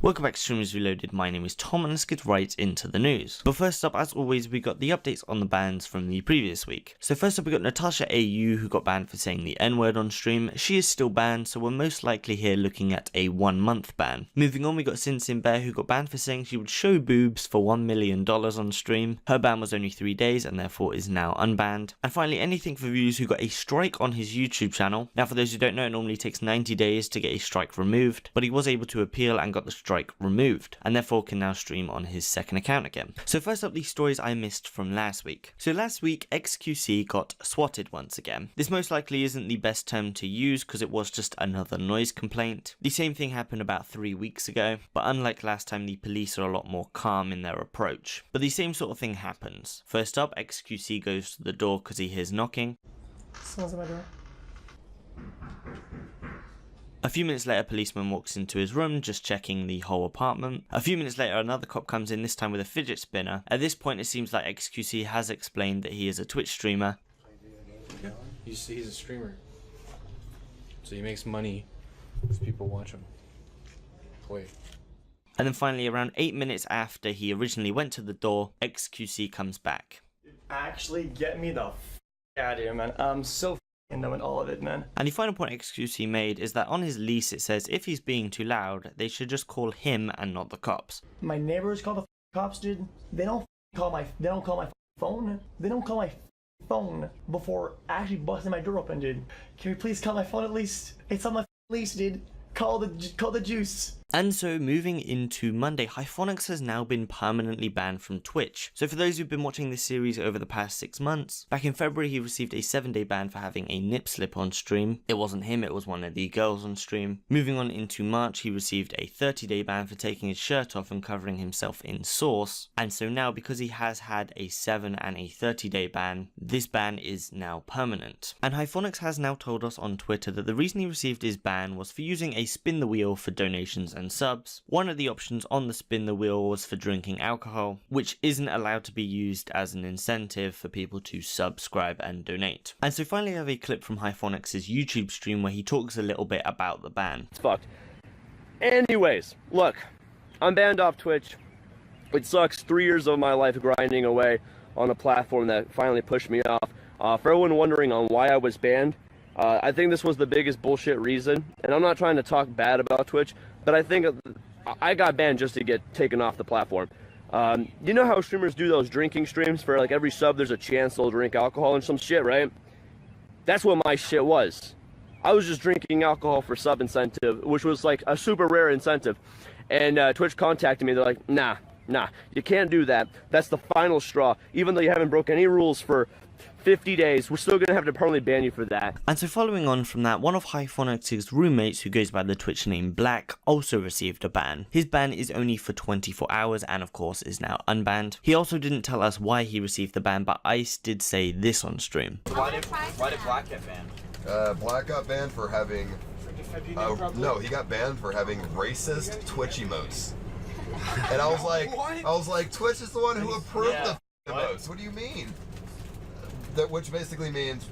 Welcome back to Streamers Reloaded, my name is Tom and let's get right into the news. But first up, as always, we got the updates on the bans from the previous week. So first up we got Natasha AU, who got banned for saying the N-word on stream. She is still banned, so we're most likely here looking at a 1-month ban. Moving on, we got Sinsinbear, who got banned for saying she would show boobs for $1 million on stream. Her ban was only 3 days and therefore is now unbanned. And finally, Anything4Views, who got a strike on his YouTube channel. Now for those who don't know, it normally takes 90 days to get a strike removed, but he was able to appeal and got the strike removed, and therefore can now stream on his second account again. So first up, these stories I missed from last week. So last week, XQC got swatted once again. This most likely isn't the best term to use because it was just another noise complaint. The same thing happened about 3 weeks ago, but unlike last time, the police are a lot more calm in their approach. But the same sort of thing happens. First up, XQC goes to the door because he hears knocking. Someone's at my door. A few minutes later, a policeman walks into his room, just checking the whole apartment. A few minutes later, another cop comes in, this time with a fidget spinner. At this point, it seems like XQC has explained that he is a Twitch streamer. Yeah, he's a streamer. So he makes money if people watch him play. And then finally, around 8 minutes after he originally went to the door, XQC comes back. Actually, get me the out of here, man. I'm so knowing all of it, man. And the final point XQC made is that on his lease it says if he's being too loud, they should just call him and not the cops. My neighbors call the cops, dude. They don't call my phone. They don't call my phone before actually busting my door open, dude. Can we please call my phone at least? It's on my lease, dude. Call the juice. And so moving into Monday, Hyphonix has now been permanently banned from Twitch. So for those who've been watching this series over the past 6 months, back in February he received a 7-day ban for having a nip slip on stream. It wasn't him, it was one of the girls on stream. Moving on into March, he received a 30-day ban for taking his shirt off and covering himself in sauce. And so now, because he has had a 7 and a 30-day ban, this ban is now permanent. And Hyphonix has now told us on Twitter that the reason he received his ban was for using a spin the wheel for donations and subs. One of the options on the spin the wheel was for drinking alcohol, which isn't allowed to be used as an incentive for people to subscribe and donate. And so finally I have a clip from Hyphonix's YouTube stream where he talks a little bit about the ban. It's fucked. Anyways, look, I'm banned off Twitch. It sucks. 3 years of my life grinding away on a platform that finally pushed me off. For everyone wondering on why I was banned, I think this was the biggest bullshit reason, and I'm not trying to talk bad about Twitch, but I think I got banned just to get taken off the platform. You know how streamers do those drinking streams for like every sub there's a chance they'll drink alcohol and some shit, right? That's what my shit was. I was just drinking alcohol for sub incentive, which was like a super rare incentive, and Twitch contacted me. They're like, nah, you can't do that. That's the final straw. Even though you haven't broken any rules for 50 days, we're still gonna have to permanently ban you for that. And so following on from that, one of Hyphonix's roommates, who goes by the Twitch name Black, also received a ban. His ban is only for 24 hours and of course is now unbanned. He also didn't tell us why he received the ban, but Ice did say this on stream. Why did Black get banned? Black got banned for having no, he got banned for having racist Twitch emotes. And I was like, Twitch is the one who approved the emotes. What do you mean? Which basically means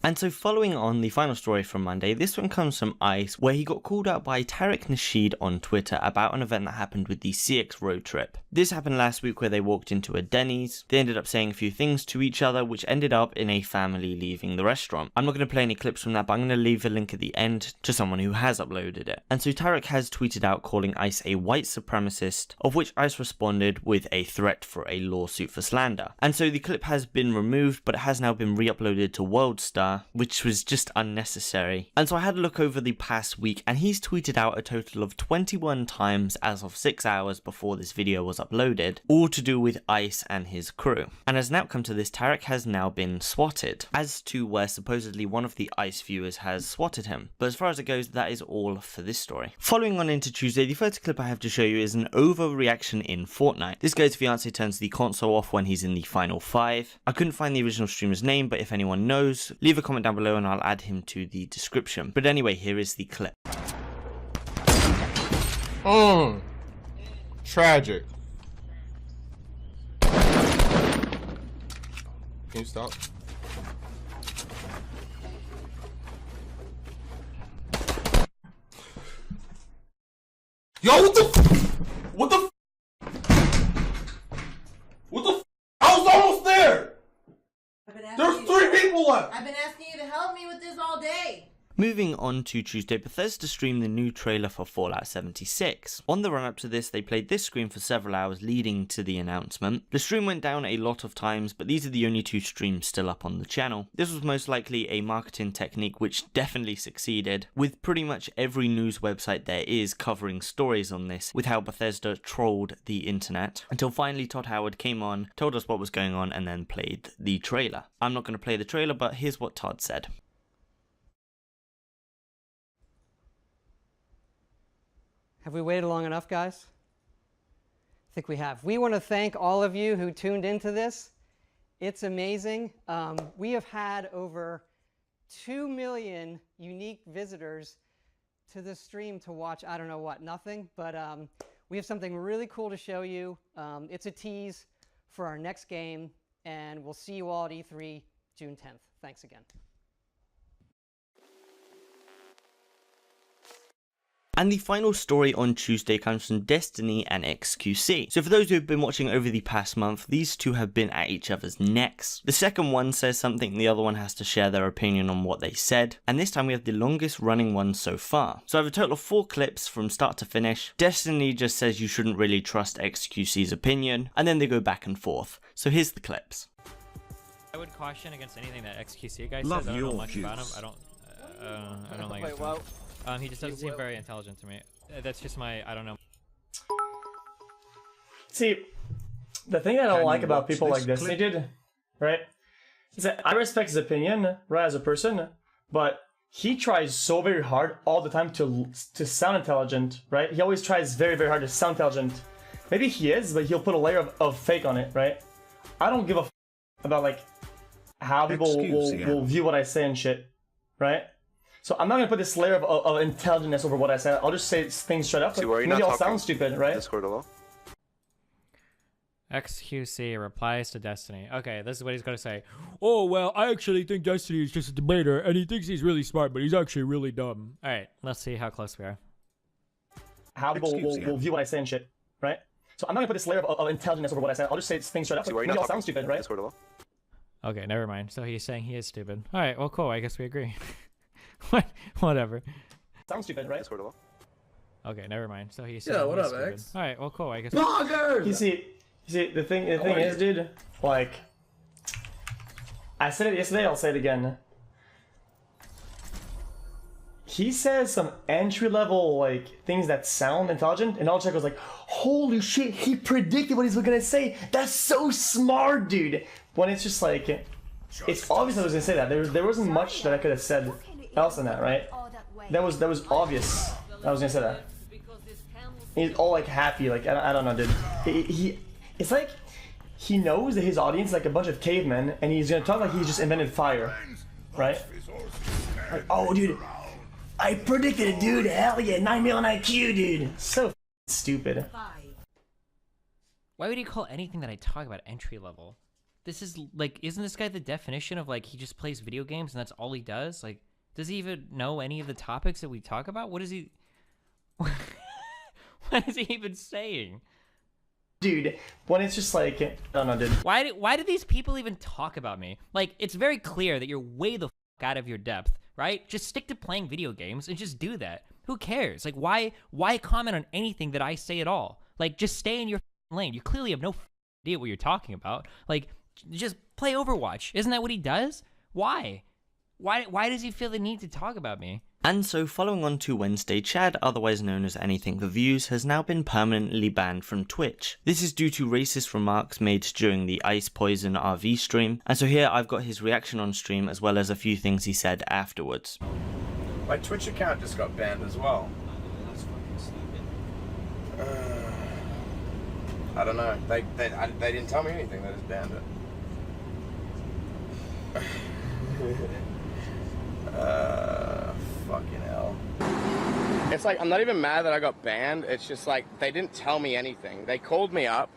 And so following on the final story from Monday, this one comes from Ice, where he got called out by Tariq Nasheed on Twitter about an event that happened with the CX road trip. This happened last week where they walked into a Denny's. They ended up saying a few things to each other, which ended up in a family leaving the restaurant. I'm not going to play any clips from that, but I'm going to leave a link at the end to someone who has uploaded it. And so Tariq has tweeted out calling Ice a white supremacist, of which Ice responded with a threat for a lawsuit for slander. And so the clip has been removed, but it has now been re-uploaded to WorldStar, which was just unnecessary. And so I had a look over the past week, and he's tweeted out a total of 21 times as of 6 hours before this video was uploaded, all to do with Ice and his crew. And as an outcome to this, Tariq has now been swatted, as to where supposedly one of the Ice viewers has swatted him. But as far as it goes, that is all for this story. Following on into Tuesday, the first clip I have to show you is an overreaction in Fortnite. This guy's fiance turns the console off when he's in the final 5. I couldn't find the original streamer's name, but if anyone knows, leave a comment down below and I'll add him to the description. But anyway, here is the clip. Tragic. Can you stop? Yo, what the What the What the I was almost there! There's 3 people left! I've been asking you to help me with this all day. Moving on to Tuesday, Bethesda streamed the new trailer for Fallout 76. On the run up to this, they played this screen for several hours leading to the announcement. The stream went down a lot of times, but these are the only 2 streams still up on the channel. This was most likely a marketing technique which definitely succeeded, with pretty much every news website there is covering stories on this, with how Bethesda trolled the internet, until finally Todd Howard came on, told us what was going on, and then played the trailer. I'm not going to play the trailer, but here's what Todd said. Have we waited long enough, guys? I think we have. We want to thank all of you who tuned into this. It's amazing. We have had over 2 million unique visitors to the stream to watch, I don't know what, nothing, but we have something really cool to show you. It's a tease for our next game, and we'll see you all at E3 June 10th. Thanks again. And the final story on Tuesday comes from Destiny and XQC. So for those who have been watching over the past month, these two have been at each other's necks. The second one says something, the other one has to share their opinion on what they said. And this time we have the longest running one so far. So I have a total of 4 clips from start to finish. Destiny just says you shouldn't really trust XQC's opinion, and then they go back and forth. So here's the clips. I would caution against anything that XQC guy says. I don't know much about him. I don't like his tone. He just doesn't seem very intelligent to me. That's just my, I don't know. See, the thing that I don't like about people like this, dude, right, is that I respect his opinion, right, as a person, but he tries so very hard all the time to sound intelligent, right? He always tries very, very hard to sound intelligent. Maybe he is, but he'll put a layer of fake on it, right? I don't give a about, like, how people will view what I say and shit, right? So I'm not gonna put this layer of intelligence over what I said. I'll just say things straight up. Maybe I'll sound stupid, right? Discord alone? XQC replies to Destiny. Okay, this is what he's gonna say. Oh, well, I actually think Destiny is just a debater, and he thinks he's really smart, but he's actually really dumb. Alright, let's see how close we are. How people will view what I say and shit, right? So I'm not gonna put this layer of intelligence over what I said. I'll just say things straight up. Maybe I'll sound stupid, right? Discord alone? Okay, never mind. So he's saying he is stupid. Alright, well, cool. I guess we agree. Whatever. Sounds stupid, right? Discord alone? Okay, never mind. So he's saying what he's up, stupid. X? Alright, well, cool. I guess. You see, the thing is, dude, like, I said it yesterday, I'll say it again. He says some entry-level, like, things that sound intelligent, and all check was like, holy shit, he predicted what he's gonna say. That's so smart, dude. When it's just like, it's obvious I was gonna say that. There wasn't much that I could have said else than that, right? That was obvious. I was gonna say that. He's all like happy, like I don't know, dude. It's like he knows that his audience is like a bunch of cavemen, and he's gonna talk like he just invented fire, right? Like, oh, dude, I predicted it, dude. Hell yeah, 9 million IQ, dude. So stupid. Why would he call anything that I talk about entry level? This is like, isn't this guy the definition of like he just plays video games and that's all he does? Like, does he even know any of the topics that we talk about? What is he? What is he even saying? Dude, when it's just like, I don't know, dude. Why do these people even talk about me? Like, it's very clear that you're way the fuck out of your depth, right? Just stick to playing video games and just do that. Who cares? Like, why comment on anything that I say at all? Like, just stay in your lane. You clearly have no idea what you're talking about. Like, just play Overwatch. Isn't that what he does? Why? Why does he feel the need to talk about me? And so following on to Wednesday, Chad, otherwise known as Anything4Views, has now been permanently banned from Twitch. This is due to racist remarks made during the Ice Poison RV stream, and so here I've got his reaction on stream as well as a few things he said afterwards. My Twitch account just got banned as well. I don't know. They didn't tell me anything. They just banned it. Fucking hell. It's like, I'm not even mad that I got banned. It's just like, they didn't tell me anything. They called me up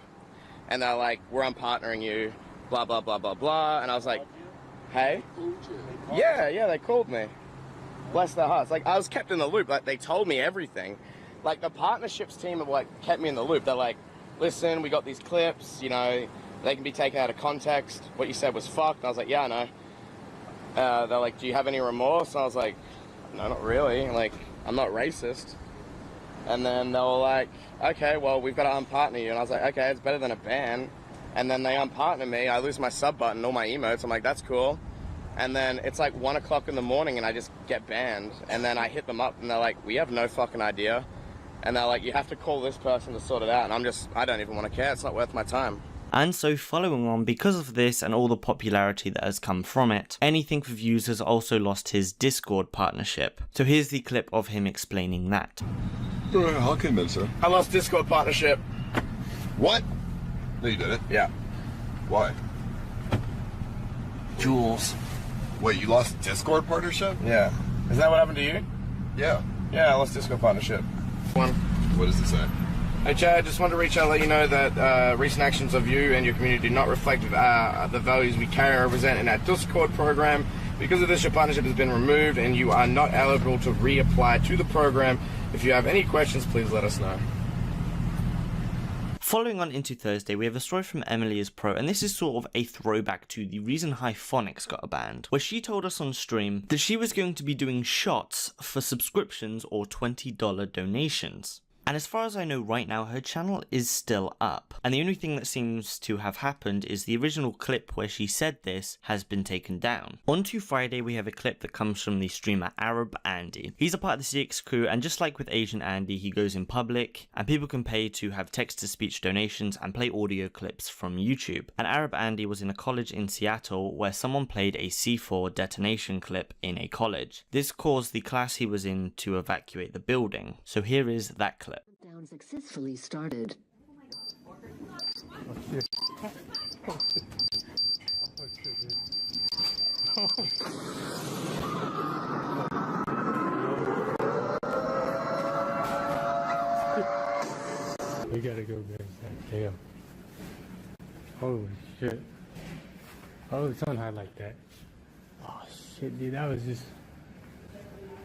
and they're like, we're unpartnering you, blah, blah, blah, blah, blah. And I was like, hey? Yeah, they called me. Bless their hearts. Like, I was kept in the loop. Like, they told me everything. like the partnerships team have like kept me in the loop. They're like, listen, we got these clips, you know, they can be taken out of context. What you said was fucked. And I was like, yeah, I know. They're like, do you have any remorse? And I was like, no, not really. Like, I'm not racist. And then they were like, okay, well, we've got to unpartner you. And I was like, okay, it's better than a ban. And then they unpartner me. I lose my sub button, all my emotes. I'm like, that's cool. And then it's like 1 o'clock in the morning and I just get banned. And then I hit them up and they're like, we have no fucking idea. And they're like, you have to call this person to sort it out. And I don't even want to care. It's not worth my time. And so following on, because of this and all the popularity that has come from it, Anything4Views has also lost his Discord partnership. So here's the clip of him explaining that. How come, sir? I lost Discord partnership. What? No, you didn't. Yeah. Why? Jules. Wait, you lost Discord partnership? Yeah. Is that what happened to you? Yeah. Yeah, I lost Discord partnership. What does it say? Hey Chad, just wanted to reach out and let you know that recent actions of you and your community do not reflect the values we carry and represent in our Discord program. Because of this, your partnership has been removed and you are not eligible to reapply to the program. If you have any questions, please let us know. Following on into Thursday, we have a story from EmilyIsPro, and this is sort of a throwback to the reason Hyphonix got banned, where she told us on stream that she was going to be doing shots for subscriptions or $20 donations. And as far as I know right now, her channel is still up. And the only thing that seems to have happened is the original clip where she said this has been taken down. On to Friday, we have a clip that comes from the streamer Arab Andy. He's a part of the CX crew, and just like with Asian Andy, he goes in public, and people can pay to have text-to-speech donations and play audio clips from YouTube. And Arab Andy was in a college in Seattle where someone played a C4 detonation clip in a college. This caused the class he was in to evacuate the building. So here is that clip. Down successfully started. We gotta go get that. Damn. Holy shit. Oh, it's on high like that. Oh shit, dude, that was just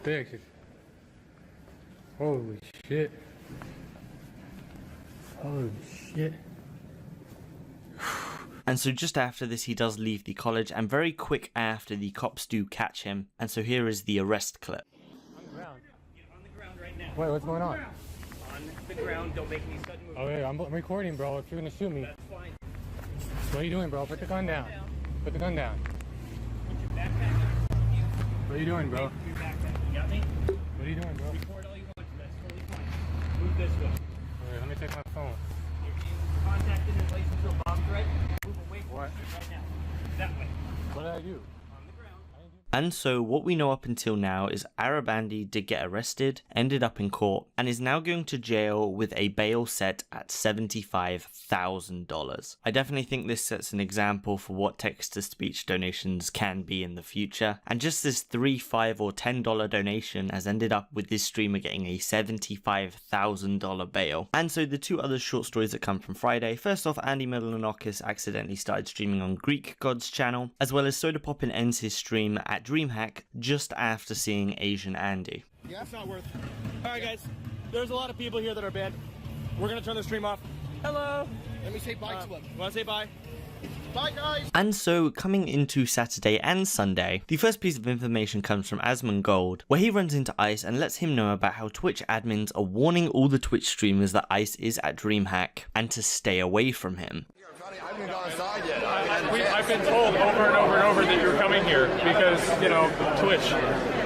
big. Holy shit. Holy shit. And so just after this, he does leave the college, and very quick after, the cops do catch him. And so here is the arrest clip. On the ground. Get on the ground right now. Wait, what's going on? On the ground, don't make any sudden movements. Oh yeah, I'm recording, bro. If you're gonna shoot me. That's fine. What are you doing, bro? Put the gun down. Put the gun down. Put your backpack down. What are you doing, bro? Your backpack. You got me? What are you doing, bro? Record all you want. That's totally fine. Move this way. Alright, let me take my phone. You're contacted in relation to a bomb threat. Move away from what? Right now. That way. What did I do? On the ground. And so what we know up until now is Arab Andy did get arrested, ended up in court, and is now going to jail with a bail set at $75,000. I definitely think this sets an example for what text-to-speech donations can be in the future, and just this $3, $5 or $10 donation has ended up with this streamer getting a $75,000 bail. And so the two other short stories that come from Friday, first off, Andy Milonakis accidentally started streaming on Greek God's channel, as well as Sodapoppin ends his stream at DreamHack just after seeing Asian Andy. Yeah, that's not worth it. Alright guys, there's a lot of people here that are banned. We're gonna turn the stream off. Hello! Let me say bye to them. Wanna say bye? Bye guys! And so coming into Saturday and Sunday, the first piece of information comes from Asmongold, where he runs into Ice and lets him know about how Twitch admins are warning all the Twitch streamers that Ice is at DreamHack and to stay away from him. I haven't gone inside yet. I've been told over and over and over that you're coming here because, you know, Twitch.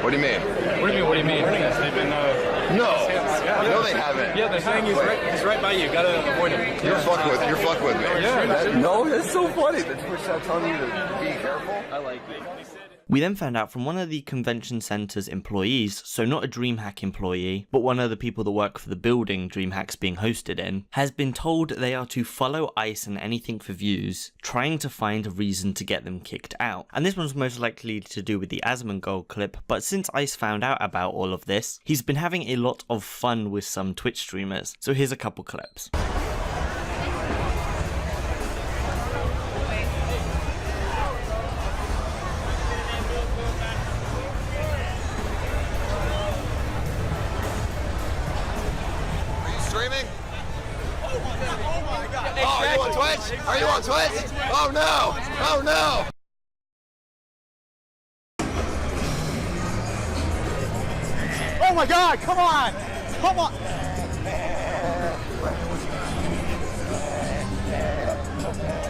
What do you mean? What do you mean? They've been, no, they haven't. Yeah, they're saying he's right by you. Gotta avoid him. You're fucking with me. Yeah, no, that's so funny. The Twitch not telling you to be careful. I like it. We then found out from one of the convention center's employees, so not a DreamHack employee, but one of the people that work for the building DreamHack's being hosted in, has been told they are to follow Ice and Anything4Views, trying to find a reason to get them kicked out. And this one's most likely to do with the Asmongold clip, but since Ice found out about all of this, he's been having a lot of fun with some Twitch streamers. So here's a couple clips. Are you on Twitch? Oh no! Oh no! Oh my God! Come on! Come on!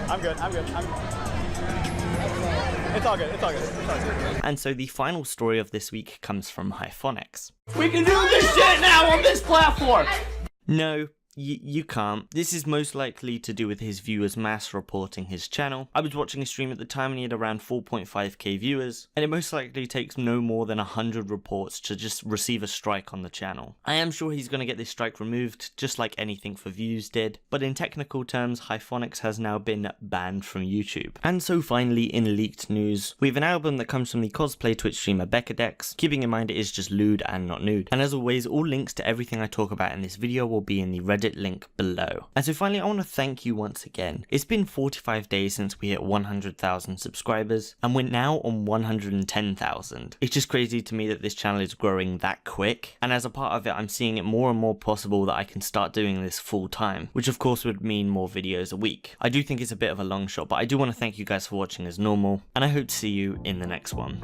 I'm good. It's all good. It's all good. And so the final story of this week comes from Hyphonix. We can do this shit now on this platform! No, you can't. This is most likely to do with his viewers mass reporting his channel. I was watching a stream at the time and he had around 4.5k viewers, and it most likely takes no more than 100 reports to just receive a strike on the channel. I am sure he's going to get this strike removed, just like Anything4Views did, but in technical terms, Hyphonix has now been banned from YouTube. And so finally, in leaked news, we have an album that comes from the cosplay Twitch streamer Beccadex, keeping in mind it is just lewd and not nude. And as always, all links to everything I talk about in this video will be in the Reddit link below. And so finally, I want to thank you once again. It's been 45 days since we hit 100,000 subscribers, and we're now on 110,000. It's just crazy to me that this channel is growing that quick, and as a part of it, I'm seeing it more and more possible that I can start doing this full time, which of course would mean more videos a week. I do think it's a bit of a long shot, but I do want to thank you guys for watching as normal, and I hope to see you in the next one.